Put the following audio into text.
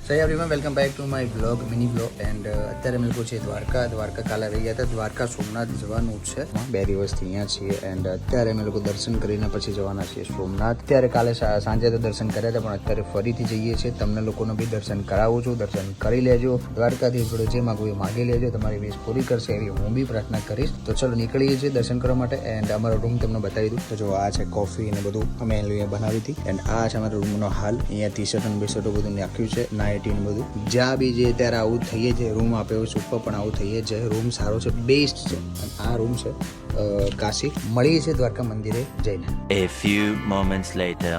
So everyone welcome back to my blog mini blog and અત્યારે અમે લોકો છે દ્વારકા કાલે રહી ગયા હતા. દ્વારકા સોમનાથ જવાનું છે. 2 દિવસથી અહીંયા છીએ એન્ડ અત્યારે અમે લોકો દર્શન કરીને પછી જવાના છીએ સોમનાથ. અત્યારે કાલે સાંજે તો દર્શન કર્યા હતા, પણ અત્યારે ફરીથી જઈએ છીએ. તમને લોકોને બી દર્શન કરાવું છું, દર્શન કરી લેજો. દ્વારકાથી જોડે જે માગવું એ માગી લેજો, તમારી વિશ પૂરી કરશે એવી હું બી પ્રાર્થના કરીશ. તો ચલો નીકળીએ છીએ દર્શન કરવા માટે એન્ડ અમારો રૂમ તમને બતાવી દઉં. તો જો આ છે કોફી ને બધું અમે અહીંયા બનાવી હતી એન્ડ આ છે અમારા રૂમનો હાલ. અહીંયા ટી શર્ટ અને બેશર્ટો બધું નાખ્યું છે, નાઇટી ને બધું. જ્યાં બી જે ત્યારે આવું થઈએ છે, રૂમ આપ્યો સુપર પણ આવું થઈએ છે. રૂમ સારો છે, બેસ્ટ છે. આ રૂમ છે કાશી. મળીએ છીએ દ્વારકા મંદિરે જઈને. A few moments later.